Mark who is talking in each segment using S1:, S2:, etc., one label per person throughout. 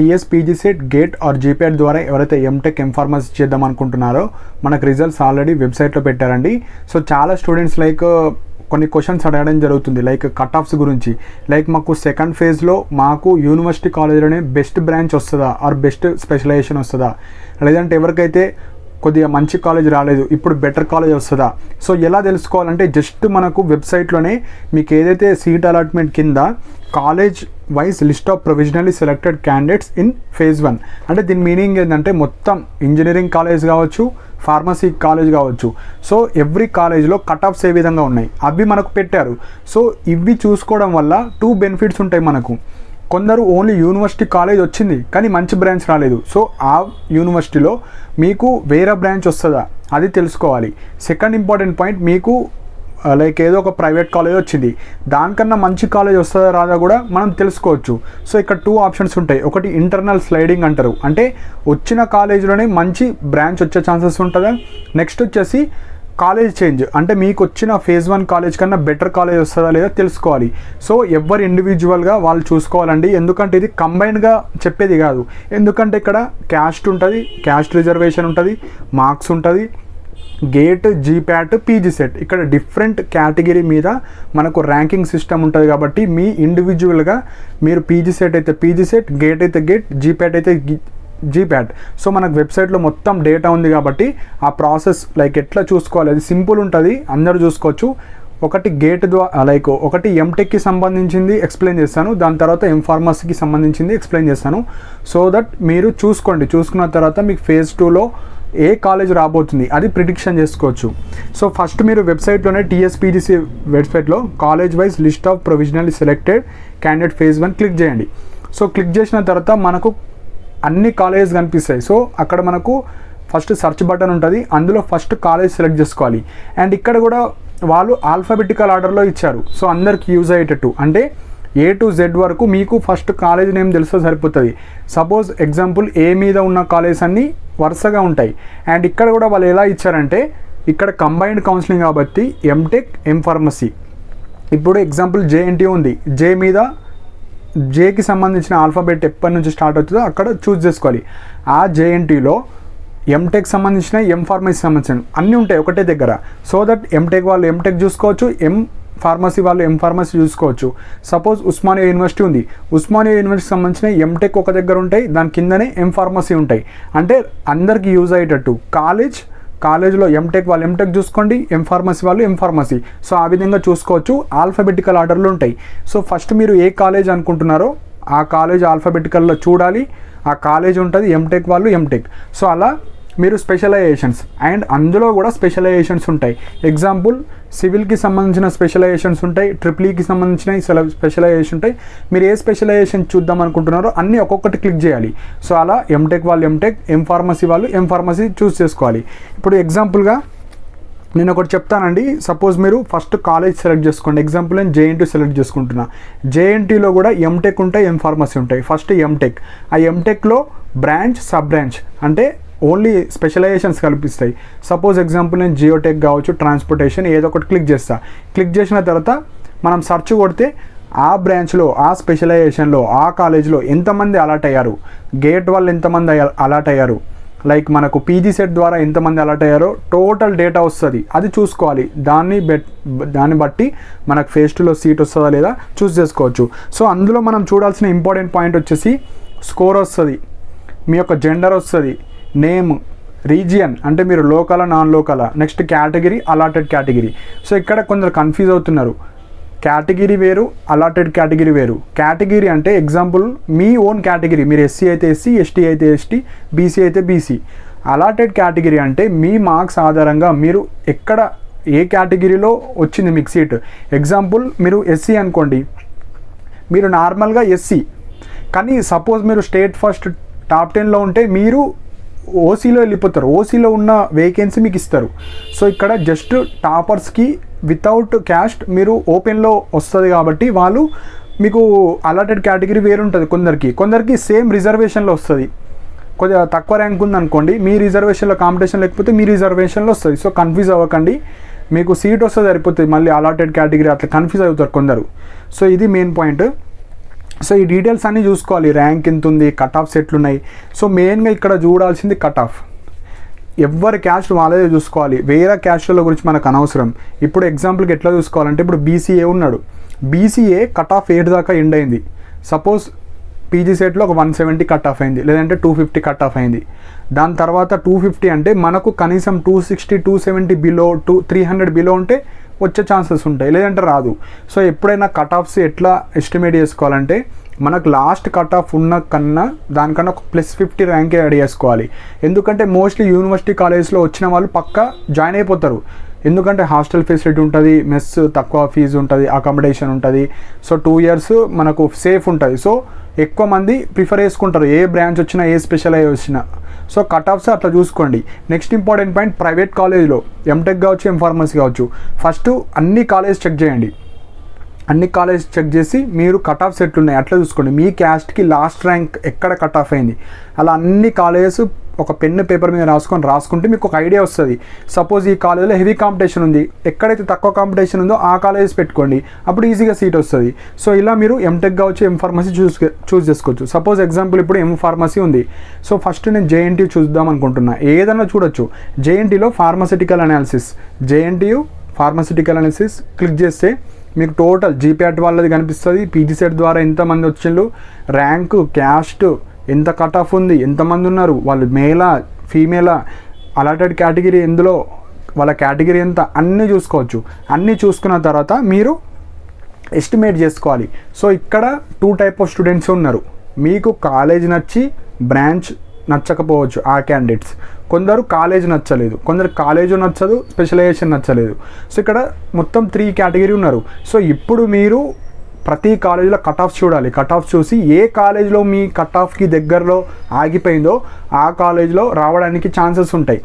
S1: TS PGCET gate are జీపీఎట్ ద్వారా ఎవరైతే MTech M Pharmacy చేద్దాం అనుకుంటున్నారో మనకు రిజల్ట్స్ ఆల్రెడీ వెబ్సైట్లో పెట్టారండి. సో చాలా స్టూడెంట్స్ కొన్ని క్వశ్చన్స్ అడగడం జరుగుతుంది, లైక్ కట్ ఆఫ్స్ గురించి. లైక్ మాకు సెకండ్ ఫేజ్లో మాకు యూనివర్సిటీ కాలేజ్లోనే బెస్ట్ బ్రాంచ్ వస్తుందా ఆర్ బెస్ట్ స్పెషలైజేషన్ వస్తుందా, లేదంటే ఎవరికైతే కొద్దిగా మంచి కాలేజ్ రాలేదు ఇప్పుడు బెటర్ కాలేజ్ వస్తుందా. సో ఎలా తెలుసుకోవాలంటే జస్ట్ మనకు వెబ్సైట్లోనే మీకు ఏదైతే సీట్ అలాట్మెంట్ కింద college wise list of provisionally selected candidates in phase 1 అంటే దీని మీనింగ్ ఏంటంటే మొత్తం ఇంజనీరింగ్ కాలేజ్ కావచ్చు, ఫార్మసీ కాలేజ్ కావచ్చు. సో ఎవ్రీ కాలేజ్లో కట్ ఆఫ్స్ ఏ విధంగా ఉన్నాయి అవి మనకు పెట్టారు. సో ఇవి చూసుకోవడం వల్ల 2 బెనిఫిట్స్ ఉంటాయి మనకు. కొందరు ఓన్లీ యూనివర్సిటీ కాలేజ్ వచ్చింది కానీ మంచి బ్రాంచ్ రాలేదు, సో ఆ యూనివర్సిటీలో మీకు వేరే బ్రాంచ్ వస్తుందా అది తెలుసుకోవాలి. సెకండ్ ఇంపార్టెంట్ పాయింట్, మీకు లైక్ ఏదో ఒక ప్రైవేట్ కాలేజ్ వచ్చింది దానికన్నా మంచి కాలేజ్ వస్తుందా రాదా కూడా మనం తెలుసుకోవచ్చు. సో ఇక్కడ 2 ఆప్షన్స్ ఉంటాయి. ఒకటి ఇంటర్నల్ స్లైడింగ్ అంటారు, అంటే వచ్చిన కాలేజ్లోనే మంచి బ్రాంచ్ వచ్చే ఛాన్సెస్ ఉంటుందా. నెక్స్ట్ వచ్చేసి కాలేజ్ చేంజ్, అంటే మీకు వచ్చిన ఫేజ్ 1 కాలేజ్ కన్నా బెటర్ కాలేజ్ వస్తుందా లేదా తెలుసుకోవాలి. సో ఎవరు ఇండివిజువల్గా వాళ్ళు చూసుకోవాలండి, ఎందుకంటే ఇది కంబైన్డ్గా చెప్పేది కాదు. ఎందుకంటే ఇక్కడ క్యాస్ట్ ఉంటుంది, క్యాస్ట్ రిజర్వేషన్ ఉంటుంది, మార్క్స్ ఉంటుంది, గేట్, జీప్యాట్, పీజీసెట్, ఇక్కడ డిఫరెంట్ కేటగిరీ మీద మనకు ర్యాంకింగ్ సిస్టమ్ ఉంటుంది. కాబట్టి మీ ఇండివిజువల్గా మీరు పీజీసెట్ అయితే పీజీసెట్, గేట్ అయితే గేట్, జీప్యాట్ అయితే జీప్యాట్. సో మనకు వెబ్సైట్లో మొత్తం డేటా ఉంది కాబట్టి ఆ ప్రాసెస్ లైక్ ఎట్లా చూసుకోవాలి అది సింపుల్ ఉంటుంది, అందరూ చూసుకోవచ్చు. ఒకటి గేట్ ద్వారా లైక్ ఒకటి ఎంటెక్కి సంబంధించింది ఎక్స్ప్లెయిన్ చేస్తాను, దాని తర్వాత ఎంఫార్మసీకి సంబంధించింది ఎక్స్ప్లెయిన్ చేస్తాను. సో దట్ మీరు చూసుకోండి, చూసుకున్న తర్వాత మీకు ఫేజ్ 2లో ఏ కాలేజ్ రాబోతుంది అది ప్రిడిక్షన్ చేసుకోవచ్చు. సో ఫస్ట్ మీరు వెబ్సైట్లోనే టీఎస్పీజీసీ వెబ్సైట్లో college wise list of provisionally selected candidate phase 1 click చేయండి. సో క్లిక్ చేసిన తర్వాత మనకు అన్ని కాలేజెస్ కనిపిస్తాయి. సో అక్కడ మనకు ఫస్ట్ సెర్చ్ బటన్ ఉంటుంది, అందులో ఫస్ట్ కాలేజ్ సెలెక్ట్ చేసుకోవాలి. అండ్ ఇక్కడ కూడా వాళ్ళు ఆల్ఫాబెటికల్ ఆర్డర్లో ఇచ్చారు, సో అందరికి యూజ్ అయ్యేటట్టు. అంటే A to Z వరకు మీకు ఫస్ట్ కాలేజ్ నేమ్ తెలిస్తే సరిపోతుంది. సపోజ్ ఎగ్జాంపుల్ ఏ మీద ఉన్న కాలేజెస్ అన్నీ వరుసగా ఉంటాయి. అండ్ ఇక్కడ కూడా వాళ్ళు ఎలా ఇచ్చారంటే ఇక్కడ కంబైన్డ్ కౌన్సిలింగ్ కాబట్టి ఎంటెక్, ఎంఫార్మసీ. ఇప్పుడు ఎగ్జాంపుల్ JNT ఉంది, జే మీద జేకి సంబంధించిన ఆల్ఫాబెట్ ఎప్పటి నుంచి స్టార్ట్ అవుతుందో అక్కడ చూస్ చేసుకోవాలి. ఆ JNTలో ఎంటెక్ సంబంధించిన, ఎంఫార్మసీ సంబంధించిన అన్నీ ఉంటాయి ఒకటే దగ్గర. సో దట్ ఎంటెక్ వాళ్ళు ఎంటెక్ చూసుకోవచ్చు, ఫార్మసీ వాళ్ళు ఎంఫార్మసీ చూసుకోవచ్చు. సపోజ్ ఉస్మానియా యూనివర్సిటీ ఉంది, ఉస్మానియా యూనివర్సిటీకి సంబంధించిన ఎంటెక్ ఒక దగ్గర ఉంటాయి, దాని కిందనే ఎంఫార్మసీ ఉంటాయి. అంటే అందరికీ యూజ్ అయ్యేటట్టు కాలేజ్లో ఎంటెక్ వాళ్ళు ఎంటెక్ చూసుకోండి, ఎంఫార్మసీ వాళ్ళు ఎంఫార్మసీ. సో ఆ విధంగా చూసుకోవచ్చు, ఆల్ఫాబెటికల్ ఆర్డర్లో ఉంటాయి. సో ఫస్ట్ మీరు ఏ కాలేజ్ అనుకుంటున్నారో ఆ కాలేజ్ ఆల్ఫాబెటికల్లో చూడాలి, ఆ కాలేజ్ ఉంటుంది, ఎంటెక్ వాళ్ళు ఎంటెక్. సో అలా మీరు స్పెషలైజేషన్స్, అండ్ అందులో కూడా స్పెషలైజేషన్స్ ఉంటాయి. ఎగ్జాంపుల్ సివిల్కి సంబంధించిన స్పెషలైజేషన్స్ ఉంటాయి, ట్రిపుల్ఈకి సంబంధించిన స్పెషలైజేషన్ ఉంటాయి. మీరు ఏ స్పెషలైజేషన్ చూద్దాం అనుకుంటున్నారో అన్నీ ఒక్కొక్కటి క్లిక్ చేయాలి. సో అలా ఎంటెక్ వాళ్ళు ఎంటెక్, ఎంఫార్మసీ వాళ్ళు ఎంఫార్మసీ చూస్ చేసుకోవాలి. ఇప్పుడు ఎగ్జాంపుల్గా నేను ఒకటి చెప్తానండి. సపోజ్ మీరు ఫస్ట్ కాలేజ్ సెలెక్ట్ చేసుకోండి. ఎగ్జాంపుల్ నేను JNT సెలెక్ట్ చేసుకుంటున్నా. JNTలో కూడా ఎంటెక్ ఉంటాయి, ఎంఫార్మసీ ఉంటాయి. ఫస్ట్ ఎంటెక్, ఆ ఎంటెక్లో బ్రాంచ్, సబ్ బ్రాంచ్ అంటే ఓన్లీ స్పెషలైజేషన్స్ కల్పిస్తాయి. సపోజ్ ఎగ్జాంపుల్ నేను జియోటెక్ కావచ్చు, ట్రాన్స్పోర్టేషన్, ఏదో ఒకటి క్లిక్ చేస్తా. క్లిక్ చేసిన తర్వాత మనం సెర్చ్ కొడితే ఆ బ్రాంచ్లో, ఆ స్పెషలైజేషన్లో, ఆ కాలేజ్లో ఎంతమంది అలాట్ అయ్యారు, గేట్ వాళ్ళు ఎంతమంది అలాట్ అయ్యారు, లైక్ మనకు పీజీసెట్ ద్వారా ఎంతమంది అలాట్ అయ్యారో టోటల్ డేటా వస్తుంది, అది చూసుకోవాలి. దాన్ని బట్టి మనకు ఫేజ్ 2లో సీట్ వస్తుందా లేదా చూస్ చేసుకోవచ్చు. సో అందులో మనం చూడాల్సిన ఇంపార్టెంట్ పాయింట్ వచ్చేసి స్కోర్ వస్తుంది, మీ యొక్క జెండర్ వస్తుంది, నేమ్, రీజియన్ అంటే మీరు లోకలా నాన్ లోకలా, next category, allotted category. So ఇక్కడ కొందరు కన్ఫ్యూజ్ అవుతున్నారు, కేటగిరీ వేరు, అలాటెడ్ కేటగిరీ వేరు. కేటగిరీ అంటే ఎగ్జాంపుల్ మీ ఓన్ కేటగిరీ, మీరు SC అయితే SC, ST అయితే ST, BC అయితే BC. అలాటెడ్ కేటగిరీ అంటే మీ మార్క్స్ ఆధారంగా మీరు ఎక్కడ ఏ కేటగిరీలో వచ్చింది మీకు సీట్. ఎగ్జాంపుల్ మీరు SC అనుకోండి, మీరు నార్మల్గా SC, కానీ సపోజ్ మీరు స్టేట్ ఫస్ట్ టాప్ 10లో ఉంటే మీరు ఓసీలో వెళ్ళిపోతారు, ఓసీలో ఉన్న వేకెన్సీ మీకు ఇస్తారు. సో ఇక్కడ జస్ట్ టాపర్స్కి వితౌట్ క్యాస్ట్ మీరు ఓపెన్లో వస్తుంది కాబట్టి వాళ్ళు మీకు అలాటెడ్ కేటగిరీ వేరు ఉంటుంది. కొందరికి సేమ్ రిజర్వేషన్లో వస్తుంది. కొద్దిగా తక్కువ ర్యాంక్ ఉందనుకోండి, మీ రిజర్వేషన్లో కాంపిటీషన్ లేకపోతే మీ రిజర్వేషన్లో వస్తుంది. సో కన్ఫ్యూజ్ అవ్వకండి, మీకు సీట్ వస్తుంది సరిపోతుంది, మళ్ళీ అలాటెడ్ కేటగిరీ అట్లా కన్ఫ్యూజ్ అవుతారు కొందరు. సో ఇది మెయిన్ పాయింట్. సో ఈ డీటెయిల్స్ అన్నీ చూసుకోవాలి, ర్యాంక్ ఎంత ఉంది, కట్ ఆఫ్స్ ఎట్లున్నాయి. సో మెయిన్గా ఇక్కడ చూడాల్సింది కట్ ఆఫ్. ఎవరి క్యాస్ట్ వాళ్ళదే చూసుకోవాలి, వేరే క్యాస్ట్ల గురించి మనకు అనవసరం. ఇప్పుడు ఎగ్జాంపుల్కి ఎట్లా చూసుకోవాలంటే, ఇప్పుడు బీసీఏ ఉన్నాడు, బీసీఏ కట్ ఆఫ్ 8 దాకా ఎండ్ అయింది. సపోజ్ పీజీ సెట్లో ఒక 170 కట్ ఆఫ్ అయింది, లేదంటే 250 కట్ ఆఫ్ అయింది. దాని తర్వాత 250 అంటే మనకు కనీసం 260 270 బిలో 300 బిలో ఉంటే వచ్చే ఛాన్సెస్ ఉంటాయి, లేదంటే రాదు. సో ఎప్పుడైనా కట్ ఆఫ్స్ ఎట్లా ఎస్టిమేట్ చేసుకోవాలంటే, మనకు లాస్ట్ కట్ ఆఫ్ ఉన్న కన్నా దానికన్నా ఒక +50 ర్యాంకే యాడ్ చేసుకోవాలి. ఎందుకంటే మోస్ట్లీ యూనివర్సిటీ కాలేజ్లో వచ్చిన వాళ్ళు పక్కా జాయిన్ అయిపోతారు. ఎందుకంటే హాస్టల్ ఫెసిలిటీ ఉంటుంది, మెస్ తక్కువ ఫీజు ఉంటుంది, అకామిడేషన్ ఉంటుంది. సో 2 ఇయర్స్ మనకు సేఫ్ ఉంటుంది. సో ఎక్కువ మంది ప్రిఫర్ చేసుకుంటారు, ఏ బ్రాంచ్ వచ్చినా, ఏ స్పెషలైజ్ వచ్చినా. సో కట్ ఆఫ్స్ అట్లా చూసుకోండి. నెక్స్ట్ ఇంపార్టెంట్ పాయింట్, ప్రైవేట్ కాలేజ్లో ఎంటెక్ కావచ్చు, ఎంఫార్మసీ కావచ్చు, ఫస్ట్ అన్ని కాలేజ్ చెక్ చేయండి. అన్ని కాలేజ్ చెక్ చేసి మీరు కట్ ఆఫ్స్ ఎట్లున్నాయి అట్లా చూసుకోండి. మీ క్యాస్ట్కి లాస్ట్ ర్యాంక్ ఎక్కడ కట్ ఆఫ్ అయింది, అలా అన్ని కాలేజెస్ ఒక పెన్ను పేపర్ మీద రాసుకుంటే మీకు ఒక ఐడియా వస్తుంది. సపోజ్ ఈ కాలేజ్లో హెవీ కాంపిటీషన్ ఉంది, ఎక్కడైతే తక్కువ కాంపిటీషన్ ఉందో ఆ కాలేజెస్ పెట్టుకోండి, అప్పుడు ఈజీగా సీట్ వస్తుంది. సో ఇలా మీరు ఎంటెక్ కావచ్చు, ఎంఫార్మసీ చూస్ చేసుకోవచ్చు. సపోజ్ ఎగ్జాంపుల్ ఇప్పుడు ఎంఫార్మసీ ఉంది, సో ఫస్ట్ నేను జేఎన్టీయూ చూద్దాం అనుకుంటున్నా, ఏదైనా చూడొచ్చు. జేఎన్టీలో pharmaceutical analysis, JNTU pharmaceutical analysis click చేస్తే మీకు టోటల్ జీపీఆట్ వాళ్ళది కనిపిస్తుంది, పీజీ సెట్ ద్వారా ఎంతమంది వచ్చిండ్రు, ర్యాంకు, క్యాస్ట్, ఎంత కట్ ఆఫ్ ఉంది, ఎంతమంది ఉన్నారు, వాళ్ళు మేలా ఫీమేలా, అలాటెడ్ కేటగిరీ ఎందులో, వాళ్ళ కేటగిరీ ఎంత, అన్నీ చూసుకోవచ్చు. అన్నీ చూసుకున్న తర్వాత మీరు ఎస్టిమేట్ చేసుకోవాలి. సో ఇక్కడ 2 టైప్ ఆఫ్ స్టూడెంట్స్ ఉన్నారు. మీకు కాలేజ్ నచ్చి బ్రాంచ్ నచ్చకపోవచ్చు ఆ క్యాండిడేట్స్. కొందరు కాలేజ్ నచ్చలేదు, కొందరు కాలేజ్ నచ్చదు, స్పెషలైజేషన్ నచ్చలేదు. సో ఇక్కడ మొత్తం 3 కేటగిరీ ఉన్నారు. సో ఇప్పుడు మీరు ప్రతి కాలేజీలో కట్ ఆఫ్ చూడాలి. కట్ ఆఫ్ చూసి ఏ కాలేజ్లో మీ కట్ ఆఫ్కి దగ్గరలో ఆగిపోయిందో ఆ కాలేజ్లో రావడానికి ఛాన్సెస్ ఉంటాయి.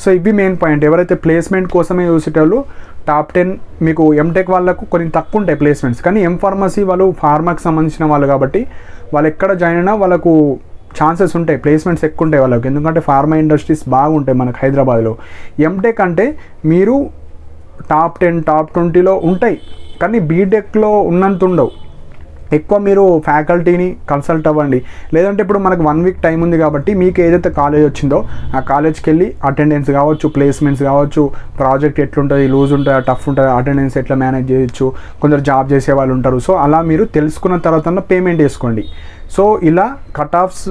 S1: సో ఇవి మెయిన్ పాయింట్. ఎవరైతే ప్లేస్మెంట్ కోసమే చూసేటోళ్ళు టాప్ 10 మీకు ఎంటెక్ వాళ్ళకు కొన్ని తక్కువ ఉంటాయి ప్లేస్మెంట్స్, కానీ ఎంఫార్మసీ వాళ్ళు ఫార్మాకి సంబంధించిన వాళ్ళు కాబట్టి వాళ్ళు ఎక్కడ జాయిన్ అయినా వాళ్ళకు ఛాన్సెస్ ఉంటాయి, ప్లేస్మెంట్స్ ఎక్కువ ఉంటాయి వాళ్ళకి. ఎందుకంటే ఫార్మా ఇండస్ట్రీస్ బాగుంటాయి మనకు హైదరాబాద్లో. ఎంటెక్ అంటే మీరు టాప్ 10 టాప్ 20లో ఉంటాయి, కానీ బీటెక్లో ఉన్నంత ఉండవు. ఎక్కువ మీరు ఫ్యాకల్టీని కన్సల్ట్ అవ్వండి. లేదంటే ఇప్పుడు మనకు 1 వీక్ టైం ఉంది కాబట్టి మీకు ఏదైతే కాలేజ్ వచ్చిందో ఆ కాలేజ్కి వెళ్ళి అటెండెన్స్ కావచ్చు, ప్లేస్మెంట్స్ కావచ్చు, ప్రాజెక్ట్ ఎట్లుంటుంది, లూజ్ ఉంటుంది, టఫ్ ఉంటుంది, అటెండెన్స్ ఎట్లా మేనేజ్ చేయొచ్చు, కొందరు జాబ్ చేసే వాళ్ళు ఉంటారు. సో అలా మీరు తెలుసుకున్న తర్వాత పేమెంట్ చేసుకోండి. సో ఇలా కట్ ఆఫ్స్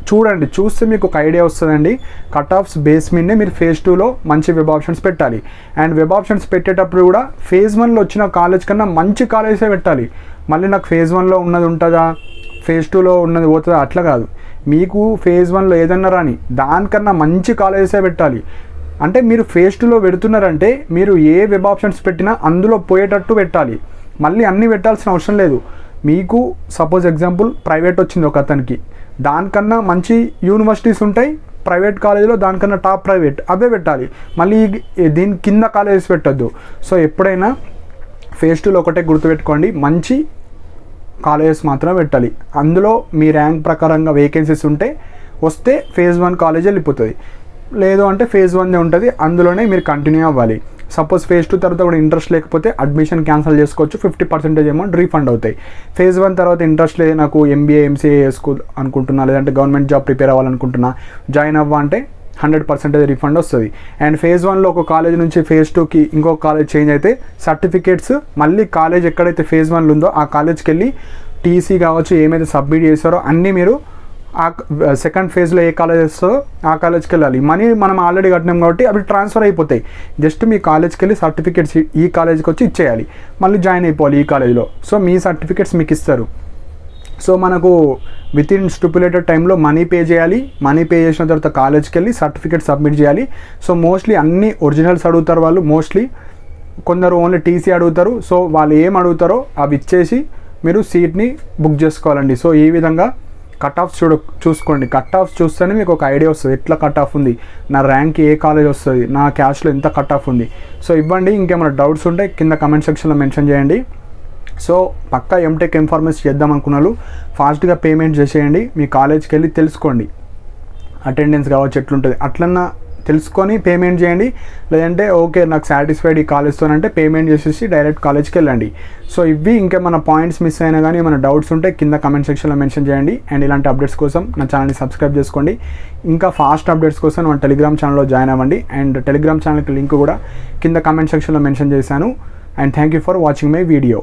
S1: చూడండి, చూస్తే మీకు ఒక ఐడియా వస్తుందండి. కట్ ఆఫ్స్ బేస్ మీదనే మీరు ఫేజ్ 2లో మంచి వెబ్ ఆప్షన్స్ పెట్టాలి. అండ్ వెబ్ ఆప్షన్స్ పెట్టేటప్పుడు కూడా ఫేజ్ 1లో వచ్చిన కాలేజ్ కన్నా మంచి కాలేజే పెట్టాలి. మళ్ళీ నాకు ఫేజ్ 1లో ఉన్నది ఉంటుందా, ఫేజ్ 2లో ఉన్నది పోతుందా, అట్లా కాదు. మీకు ఫేజ్ 1లో ఏదన్నా రాని దానికన్నా మంచి కాలేజెసే పెట్టాలి. అంటే మీరు ఫేజ్ 2లో పెడుతున్నారంటే మీరు ఏ వెబ్ ఆప్షన్స్ పెట్టినా అందులో పోయేటట్టు పెట్టాలి. మళ్ళీ అన్నీ పెట్టాల్సిన అవసరం లేదు. మీకు సపోజ్ ఎగ్జాంపుల్ ప్రైవేట్ వచ్చింది ఒక అతనికి, దానికన్నా మంచి యూనివర్సిటీస్ ఉంటాయి ప్రైవేట్ కాలేజీలో, దానికన్నా టాప్ ప్రైవేట్ అవే పెట్టాలి. మళ్ళీ దీని కింద కాలేజెస్ పెట్టద్దు. సో ఎప్పుడైనా ఫేజ్ 2లో ఒకటే గుర్తుపెట్టుకోండి, మంచి కాలేజెస్ మాత్రమే పెట్టాలి. అందులో మీ ర్యాంక్ ప్రకారంగా వేకెన్సీస్ ఉంటే వస్తే ఫేజ్ 1 కాలేజ్ వెళ్ళిపోతుంది, లేదు అంటే ఫేజ్ 1 ఉంటుంది, అందులోనే మీరు కంటిన్యూ అవ్వాలి. సపోజ్ ఫేజ్ 2 తర్వాత కూడా ఇంట్రెస్ట్ లేకపోతే అడ్మిషన్ క్యాన్సిల్ చేసుకోవచ్చు, 50% అమౌంట్ రీఫండ్ అవుతాయి. ఫేజ్ 1 తర్వాత ఇంట్రెస్ట్ లేదు, నాకు ఎంబీఏ ఎంసీఏ చేసుకో అనుకుంటున్నా, లేదంటే గవర్నమెంట్ జాబ్ ప్రిపేర్ అవ్వాలనుకుంటున్నా, జాయిన్ అవ్వ అంటే 100% రీఫండ్ వస్తుంది. అండ్ ఫేజ్ 1లో ఒక కాలేజ్ నుంచి ఫేజ్ 2కి ఇంకొక కాలేజ్ చేంజ్ అయితే సర్టిఫికేట్స్ మళ్ళీ కాలేజ్ ఎక్కడైతే ఫేజ్ 1లో ఉందో ఆ కాలేజ్కి వెళ్ళి టీసీ కావచ్చు, ఏమైతే సబ్మిట్ చేస్తారో అన్నీ మీరు ఆ సెకండ్ ఫేజ్లో ఏ కాలేజ్ వస్తుందో ఆ కాలేజ్కి వెళ్ళాలి. మనీ మనం ఆల్రెడీ కట్టినాం కాబట్టి అవి ట్రాన్స్ఫర్ అయిపోతాయి. జస్ట్ మీ కాలేజ్కి వెళ్ళి సర్టిఫికేట్స్ ఈ కాలేజ్కి వచ్చి ఇచ్చేయాలి, మళ్ళీ జాయిన్ అయిపోవాలి ఈ కాలేజ్లో. సో మీ సర్టిఫికేట్స్ మీకు ఇస్తారు. సో మనకు విత్ ఇన్ స్టిపులేటెడ్ టైంలో మనీ పే చేయాలి. మనీ పే చేసిన తర్వాత కాలేజ్కి వెళ్ళి సర్టిఫికేట్ సబ్మిట్ చేయాలి. సో మోస్ట్లీ అన్ని ఒరిజినల్స్ అడుగుతారు వాళ్ళు, మోస్ట్లీ కొందరు ఓన్లీ టీసీ అడుగుతారు. సో వాళ్ళు ఏం అడుగుతారో అవి ఇచ్చేసి మీరు సీట్ని బుక్ చేసుకోవాలండి. సో ఈ విధంగా కట్ ఆఫ్స్ చూసుకోండి. కట్ ఆఫ్స్ చూస్తేనే మీకు ఒక ఐడియా వస్తుంది, ఎట్లా కట్ ఆఫ్ ఉంది, నా ర్యాంక్ ఏ కాలేజ్ వస్తుంది, నా క్యాష్లో ఎంత కట్ ఆఫ్ ఉంది. సో ఇవ్వండి. ఇంకేమైనా డౌట్స్ ఉంటే కింద కమెంట్ సెక్షన్లో మెన్షన్ చేయండి. సో పక్కా ఎంటెక్ ఇన్ఫార్మేషన్ చేద్దాం అనుకున్నాను, ఫాస్ట్గా పేమెంట్ చేసేయండి. మీ కాలేజ్కి వెళ్ళి తెలుసుకోండి, అటెండెన్స్ కావచ్చు ఎట్లుంటుంది, అట్లన్నా తెలుసుకొని పేమెంట్ చేయండి. లేదంటే ఓకే నాకు సాటిస్ఫైడ్ ఈ కాలేజ్తోనంటే పేమెంట్ చేసేసి డైరెక్ట్ కాలేజ్కి వెళ్ళండి. సో ఇవి ఇంకేమైనా పాయింట్స్ మిస్ అయినా కానీ ఏమైనా డౌట్స్ ఉంటే కింద కమెంట్ సెక్షన్లో మెన్షన్ చేయండి. అండ్ ఇలాంటి అప్డేట్స్ కోసం నా ఛానల్ని సబ్స్క్రైబ్ చేసుకోండి. ఇంకా ఫాస్ట్ అప్డేట్స్ కోసం మన టెలిగ్రామ్ ఛానల్లో జాయిన్ అవ్వండి. అండ్ టెలిగ్రామ్ ఛానల్కి లింక్ కూడా కింద కమెంట్ సెక్షన్లో మెన్షన్ చేశాను. And thank you for watching my video.